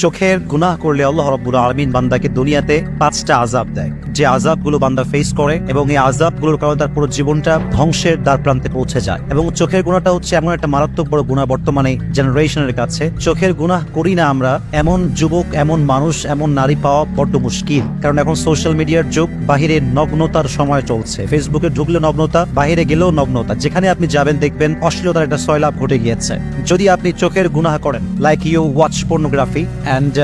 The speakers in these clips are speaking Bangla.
চোখের গুনাহ করলে আল্লাহ রাব্বুল আলামিন বান্দাকে দুনিয়াতে 5টা আযাব দেয়, যে আযাবগুলো বান্দা ফেস করে এবং এই আযাবগুলোর কারণে তার পুরো জীবনটা ধ্বংসের দ্বার প্রান্তে পৌঁছে যায়। এবং চোখের গুনাহটা হচ্ছে এমন একটা মারাত্মক বড় গুনাহ বর্তমানে জেনারেশনের কাছে। চোখের গুনাহ করি না আমরা এমন যুবক, এমন মানুষ, এমন নারী পাওয়া বড্ড মুশকিল। কারণ এখন সোশ্যাল মিডিয়ার যুগ, বাহিরে নগ্নতার সময় চলছে। ফেসবুকে ঢুকলে নগ্নতা, বাহিরে গেলেও নগ্নতা। যেখানে আপনি যাবেন দেখবেন অশ্লীলতার একটা সয়লাভ ঘটে গিয়েছে। যদি আপনি চোখের গুনাহ করেন, like you watch pornography and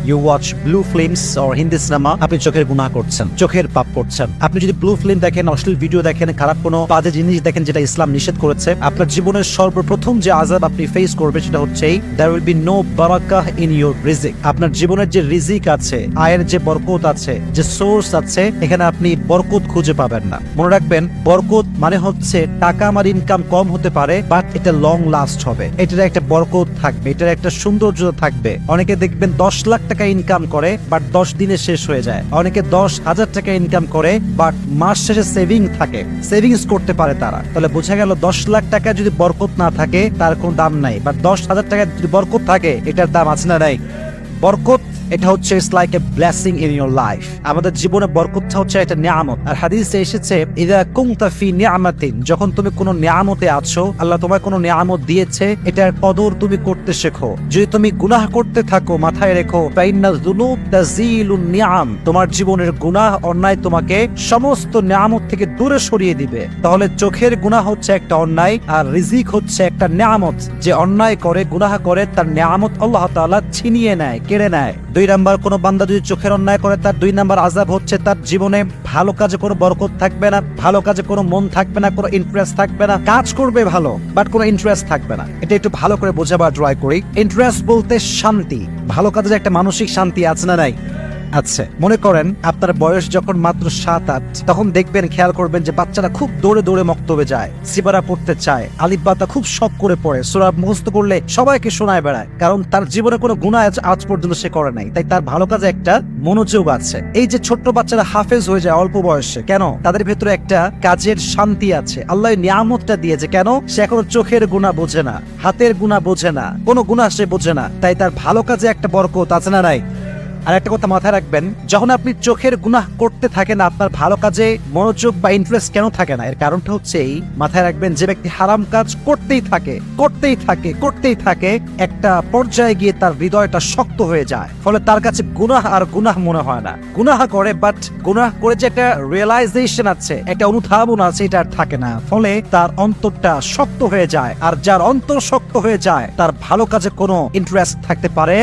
you watch blue films or Hindi cinema, আপনি চোখের গুনাহ করছেন, চোখের পাপ করছেন। আপনি যদি ব্লু ফিল্ম দেখেন, অশ্লীল ভিডিও দেখেন, খারাপ কোনো বাজে জিনিস দেখেন যেটা ইসলাম নিষেধ করেছে, আপনার জীবনের সর্বপ্রথম যে আযাব আপনি ফেস করবেন সেটা হচ্ছে there will be no barakah in your রিজিক। আপনার জীবনের যে রিজিক আছে, আয়ের যে বরকত আছে, যে সোর্স আছে, এখানে আপনি বরকত খুঁজে পাবেন না। মনে রাখবেন, বরকত মানে হচ্ছে টাকা আমার ইনকাম কম হতে পারে, বাট এটা লং লাস্ট হবে, এটার একটা বরকত থাকবে, এটার একটা সৌন্দর্য থাকবে। অনেকে দেখবেন 10 লাখ টাকা ইনকাম করে, বাট 10 দিনে শেষ হয়ে যায়। অনেকে 10,000 টাকা ইনকাম করে, বাট মাস শেষে সেভিং থাকে, সেভিংস করতে পারে তারা। তাহলে বোঝা গেল 10 লাখ টাকা যদি বরকত না থাকে তার কোনো দাম নাই, বাট 10,000 টাকা যদি বরকত থাকে এটার দাম আছে না নাই? বরকত এটা হচ্ছে it's like a blessing in your life. আমাদের জীবনে বরকতটা হচ্ছে একটা নিয়ামত। আর হাদিসে এসেছে ইযা কুনতা ফি নিয়ামাতিন, যখন তুমি কোনো নিয়ামতে আছো, আল্লাহ তোমায় কোনো নিয়ামত দিয়েছে, এটার কদর তুমি করতে শেখো। যদি তুমি গুনাহ করতে থাকো, মাথায় রেখো ফাইন্না যুনুব তাযিলুন নিয়াম, তোমার জীবনের গুনাহ, অন্যায় তোমাকে সমস্ত নিয়ামত থেকে দূরে সরিয়ে দিবে। তাহলে চোখের গুনাহ হচ্ছে একটা অন্যায়, আর রিজিক হচ্ছে একটা নিয়ামত। যে অন্যায় করে, গুনাহ করে, তার নিয়ামত আল্লাহ তাআলা ছিনিয়ে নেয়, কেড়ে নেয়। 2 নাম্বার, কোন বান্দা যদি চোখের অন্যায় করে, তার 2 নাম্বার আযাব হচ্ছে তার জীবনে ভালো কাজে কোনো বরকত থাকবে না, ভালো কাজে কোনো মন থাকবে না, কোনো ইন্টারেস্ট থাকবে না। কাজ করবে ভালো, বাট কোনো ইন্টারেস্ট থাকবে না। এটা একটু ভালো করে বোঝাবার ট্রাই করি। ইন্টারেস্ট বলতে শান্তি, ভালো কাজের একটা মানসিক শান্তি আছে না নাই? আচ্ছা, মনে করেন আপনার বয়স যখন মাত্র 7-8, তখন দেখবেন, খেয়াল করবেন যে বাচ্চারা খুব দৌড়ে দৌড়ে মক্তবে যায়, সিবারা পড়তে চায়, আলিফ বাতা খুব শখ করে পড়ে, সূরা মুখস্থ করলে সবাইকে শোনায় বেড়ায়। কারণ তার জীবনে কোনো গুনাহ আজ পর্যন্ত সে করে নাই, তাই তার ভালো কাজে একটা মনোযোগ আছে। এই যে ছোট্ট বাচ্চারা হাফেজ হয়ে যায় অল্প বয়সে, কেন? তাদের ভেতরে একটা কাজের শান্তি আছে, আল্লাহ নিয়ামতটা দিয়েছে। কেন? সে এখনো চোখের গুনাহ বোঝে না, হাতের গুনাহ বোঝে না, কোনো গুনাহ সে বোঝে না, তাই তার ভালো কাজে একটা বরকত আছে না নাই? আর একটা কথা মাথায় রাখবেন, যখন আপনি চোখের গুনাহ করতে থাকেন, আপনার ভালো কাজে মনোযোগ বা ইন্টারেস্ট কেন থাকে না? এর কারণটা হচ্ছে এই, মাথায় রাখবেন, যে ব্যক্তি হারাম কাজ করতেই থাকে, একটা পর্যায়ে গিয়ে তার হৃদয়টা শক্ত হয়ে যায়, ফলে তার কাছে গুনাহ আর গুনাহ মনে হয় না। গুনাহ করে, বাট গুনাহ করে যে একটা রিয়েলাইজেশন আছে, একটা অনুধাবন আছে, এটা আর থাকে না। ফলে তার অন্তরটা শক্ত হয়ে যায়, আর যার অন্তর শক্ত হয়ে যায়, তার ভালো কাজে কোনো ইন্টারেস্ট থাকতে পারে।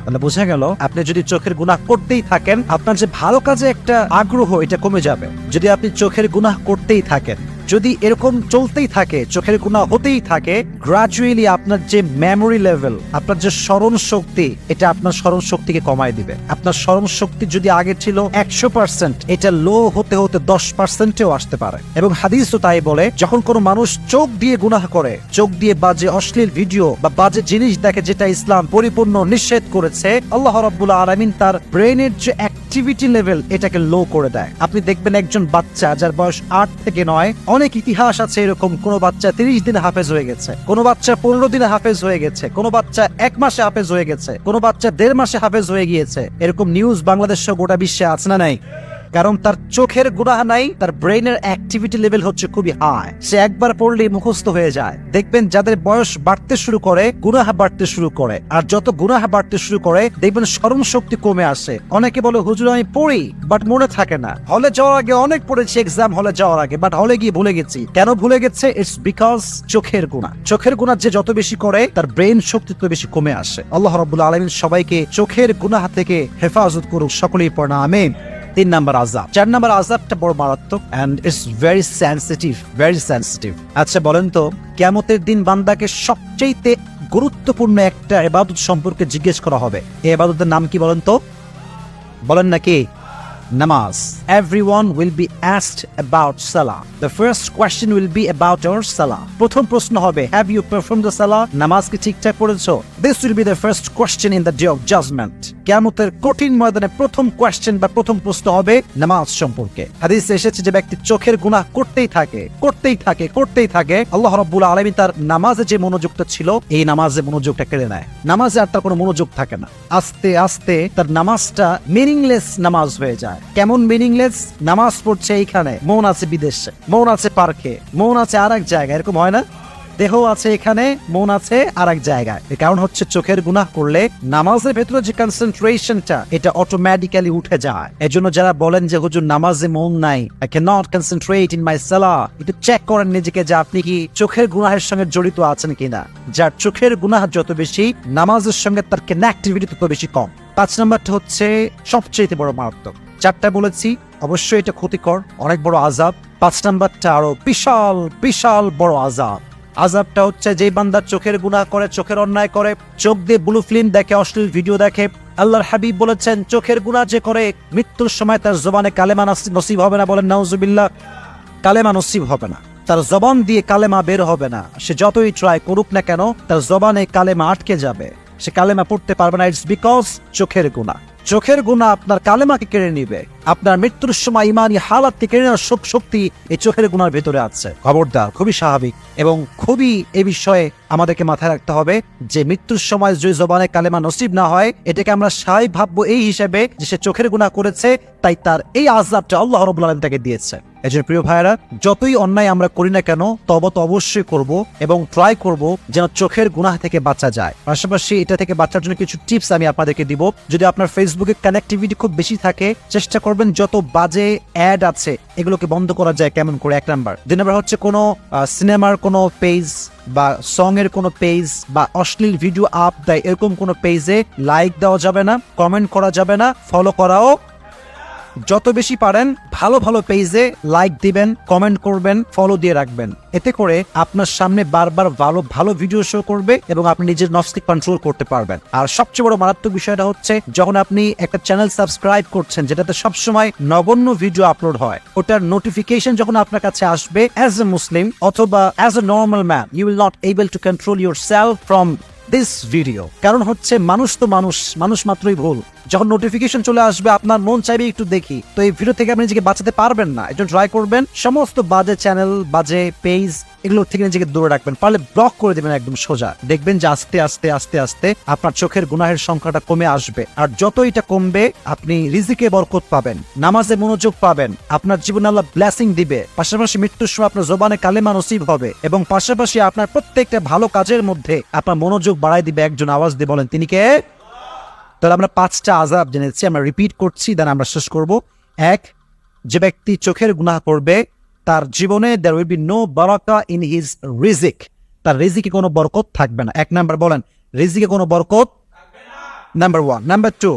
তাহলে বোঝা গেল, আপনি যদি চোখের গুনাহ করতেই থাকেন, আপনার যে ভালো কাজে একটা আগ্রহ, এটা কমে যাবে। যদি আপনি চোখের গুনাহ করতেই থাকেন, যদি এরকম চলতেই থাকে, চোখের গুনাহ হতেই থাকে, গ্রাজুয়ালি আপনার যে মেমোরি লেভেল, আপনার যে স্মরণ শক্তি, এটা আপনার স্মরণ শক্তিকে কমায় দিবে। আপনার স্মরণ শক্তি যদি আগে ছিল 100%, এটা লো হতে হতে 10%-এও আসতে পারে। এবং হাদিস তো তাই বলে, যখন কোনো মানুষ চোখ দিয়ে গুনাহ করে, চোখ দিয়ে বাজে অশ্লীল ভিডিও বা বাজে জিনিস দেখে, যেটা ইসলাম পরিপূর্ণ নিষেধ করেছে, আল্লাহ রাব্বুল আলামিন তার ব্রেনের যে অ্যাক্টিভিটি লেভেল, এটাকে লো করে দেয়। আপনি দেখবেন একজন বাচ্চা যার বয়স 8 থেকে 9, অনেক ইতিহাস আছে এরকম, কোন বাচ্চা 30 দিনে হাফেজ হয়ে গেছে, কোন বাচ্চা 15 দিনে হাফেজ হয়ে গেছে, কোন বাচ্চা 1 মাসে হাফেজ হয়ে গেছে, কোন বাচ্চা 1.5 মাসে হাফেজ হয়ে গিয়েছে। এরকম নিউজ বাংলাদেশ সহ গোটা বিশ্বে আছে না নাই? কারণ তার চোখের গুনাহ নাই, তার ব্রেনের অ্যাক্টিভিটি লেভেল হচ্ছে খুবই হাই, সে একবার পড়লেই মুখস্থ হয়ে যায়। দেখবেন যাদের বয়স বাড়তে শুরু করে, গুনাহ বাড়তে শুরু করে, আর যত গুনাহ বাড়তে শুরু করে, দেখবেন স্মরণ শক্তি কমে আসে। অনেকে বলে, হুজুর আমি পড়ি, বাট মনে থাকে না। হলে যাওয়ার আগে অনেক পড়েছি, এক্সাম হলে যাওয়ার আগে, বাট হলে গিয়ে ভুলে গেছি। কেন ভুলে গেছে? ইটস বিকজ চোখের গুনাহ। চোখের গুনাহ যে যত বেশি করে, তার ব্রেন শক্তি তত বেশি কমে আসে। আল্লাহ রাব্বুল আলামিন সবাইকে চোখের গুনাহ থেকে হেফাজত করুক, সকলেই পড়না আমিন। 3 নাম্বার আযাব। 4 নাম্বার আযাবটা বড় মারাত্মক, এন্ড ইটস ভেরি সেনসিটিভ। আচ্ছা বলেন তো, কিয়ামতের দিন বান্দাকে সবচেয়ে গুরুত্বপূর্ণ একটা ইবাদত সম্পর্কে জিজ্ঞেস করা হবে। এই ইবাদতের নাম কি বলেন তো? বলেন নাকি? নামাজ। Everyone will be asked about salah. The first question will be about your salah. প্রথম প্রশ্ন হবে, have you performed the salah? নামাজ কি ঠিকঠাক পড়েছো? This will be the first question in the day of judgment. কিয়ামতের কঠিন ময়দানে প্রথম কোয়েশ্চেন বা প্রথম প্রশ্ন হবে নামাজ সম্পর্কে। হাদিসে এসেছে যে ব্যক্তি চোখের গুনাহ করতেই থাকে, আল্লাহ রাব্বুল আলামিন তার নামাজে যে মনোযোগটা ছিল এই নামাজে মনোযোগটা কেড়ে নেয়। নামাজে আর তার কোনো মনোযোগ থাকে না। আস্তে আস্তে তার নামাজটা মিনিংলেস নামাজ হয়ে যায়। কেমন মিনিংলেস? নামাজ পড়ছে এইখানে, মন আছে বিদেশে, মন আছে পার্কে, মন আছে আর এক জায়গায়, এরকম হয় না? দেহ আছে এখানে, মন আছে আর এক জায়গায়। এর কারণ হচ্ছে চোখের গুনাহ করলে নামাজের ভেতরে যে কনসেন্ট্রেশনটা এটা অটোমেটিক্যালি উঠে যায়। এজন্য যারা বলেন যে হুজুর নামাজে মন নাই, I can not concentrate in my সালাহ, একটু চেক করেন নিজেকে যে আপনি কি চোখের গুনাহের সঙ্গে জড়িত আছেন কিনা। যার চোখের গুনাহ যত বেশি, নামাজের সঙ্গে তার কানেক্টিভিটি তত বেশি কম। 5 নম্বরটা হচ্ছে সবচেয়ে বড় মারাত্মক। 4টা বলেছি, অবশ্যই এটা ক্ষতিকর, অনেক বড় আযাব। 5 নম্বরটা আরো বিশাল বিশাল বড় আযাব। আযাবটা হচ্ছে যে বান্দার চোখের গুনাহ করে, চোখের অন্যায় করে, চোখ দিয়ে ব্লু ফিল্ম দেখে, অশ্লীল ভিডিও দেখে। আল্লাহর হাবিব বলেছেন চোখের গুনাহ যে করে মৃত্যুর সময় তার জবানে কালেমা নসিব হবে না। বলেন নাউজুবিল্লাহ। কালেমা নসিব হবে না, তার জবান দিয়ে কালেমা বের হবে না। সে যতই ট্রাই করুক না কেন তার জবানে কালেমা আটকে যাবে, সে কালেমা পড়তে পারবে না। ইটস বিকজ চোখের গুনাহ। চোখের গুনাহ আপনার কালেমাকে কেড়ে নিবে। আপনার মৃত্যুর সময় ইমানি হালাতকে কেড়ে নেওয়ার শক্তি এই চোখের গুনার ভেতরে আছে। খবরদার, খুবই স্বাভাবিক এবং খুবই এ বিষয়ে আমাদেরকে মাথায় রাখতে হবে যে মৃত্যুর সময় যদি জবানে কালেমা নসিব না হয়, এটাকে আমরা স্বাভাবিক ভাববো এই হিসেবে যে সে চোখের গুনাহ করেছে, তাই তার এই আযাবটা আল্লাহ রাব্বুল আলামিন তাকে দিয়েছে। এজন্য প্রিয় ভাইরা, যতই অন্যায় আমরা করি না কেন তওবা তো অবশ্যই করব এবং ট্রাই করব যেন চোখের গুনাহ থেকে বাঁচা যায়। পাশাপাশি এটা থেকে বাঁচার জন্য কিছু টিপস আমি আপনাদেরকে দিব। যদি আপনার ফেসবুকে কানেক্টিভিটি খুব বেশি থাকে, চেষ্টা করবেন যত বাজে অ্যাড আছে এগুলোকে বন্ধ করা যায় কেমন করে। 1 নাম্বার। 2 নাম্বার হচ্ছে কোনো সিনেমার কোনো পেজ বা সং এর কোনো পেজ বা অশ্লীল ভিডিও আপ দেয় এরকম কোনো পেজে লাইক দেওয়া যাবে না, কমেন্ট করা যাবে না, ফলো করাও। যত বেশি পারেন ভালো ভালো পেজে লাইক দিবেন, কমেন্ট করবেন, ফলো দিয়ে রাখবেন। এতে করে আপনার সামনে বারবার ভালো ভালো ভিডিও শো করবে এবং আপনি নিজের নফসকে কন্ট্রোল করতে পারবেন। আর সবচেয়ে বড় মারাত্মক বিষয়টা হচ্ছে যখন আপনি একটা চ্যানেল সাবস্ক্রাইব করছেন যেটাতে সবসময় নগণ্য ভিডিও আপলোড হয়, ওটার নোটিফিকেশন যখন আপনার কাছে আসবে, অ্যাজ এ মুসলিম অথবা as a normal man, you will not able to control yourself from this video. কারণ হচ্ছে মানুষ তো মানুষ মাত্রই ভুল। যখন নোটিফিকেশন চলে আসবে আপনার মন চাইবে একটু দেখি, তো এই ভিডিও থেকে আপনি নিজেকে বাঁচাতে পারবেন না। এজন্য ট্রাই করবেন সমস্ত বাজে চ্যানেল, বাজে পেজ এগুলোর থেকে নিজেকে দূরে রাখবেন। পারলে ব্লক করে দেবেন একদম সোজা। দেখবেন যে আস্তে আস্তে আস্তে আস্তে আপনার চোখের গুনাহের সংখ্যাটা কমে আসবে। আর যত এটা কমবে আপনি রিজিকে বরকত পাবেন, নামাজে মনোযোগ পাবেন, আপনার জীবনে আল্লাহ ব্লেসিং দিবে। পাশাপাশি মৃত্যুর সময় আপনার জবানে কালেমা নসিব হবে এবং পাশাপাশি আপনার প্রত্যেকটা ভালো কাজের মধ্যে আপনার মনোযোগ বাড়াই দিবে। একজন আওয়াজ দিয়ে বলেন তিনি কে? তাহলে আমরা 5টা আযাব জেনেছি, আমরা রিপিট করছি, দেন আমরা শেষ করব। 1, যে ব্যক্তি চোখের গুনাহ করবে তার জীবনে there will be no Baraka in his রিজিক, তার রিজিকে কোনো বরকত থাকবে না। 1 নাম্বার বলেন, রিজিকে কোনো বরকত থাকবে না। নাম্বার 1। নাম্বার 2,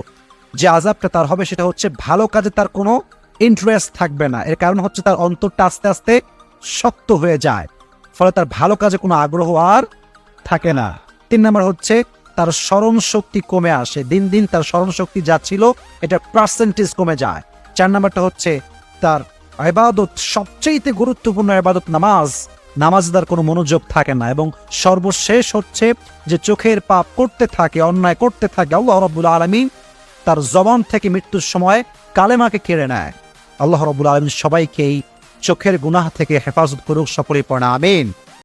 যে আযাবটা তার হবে সেটা হচ্ছে ভালো কাজে তার কোনো ইন্টারেস্ট থাকবে না। এর কারণ হচ্ছে তার অন্তরটা আস্তে আস্তে শক্ত হয়ে যায়, ফলে তার ভালো কাজে কোনো আগ্রহ আর থাকে না। 3 নাম্বার হচ্ছে তার স্মরণ শক্তি কমে আসে, দিন দিন তার স্মরণ শক্তি যা ছিল এটা পার্সেন্টেজ কমে যায়। 4 নাম্বারটা হচ্ছে তার ইবাদত, সবচেয়ে গুরুত্বপূর্ণ ইবাদত নামাজ তার কোনো মনোযোগ থাকে না। এবং সর্বশেষ হচ্ছে যে চোখের পাপ করতে থাকে, অন্যায় করতে থাকে, আল্লাহ রাব্বুল আলামিন তার জবান থেকে মৃত্যুর সময় কালেমাকে কেড়ে নেয়। আল্লাহ রাব্বুল আলামিন সবাইকে এই চোখের গুনাহ থেকে হেফাজত করুক, সকলেই পড়ে আমিন।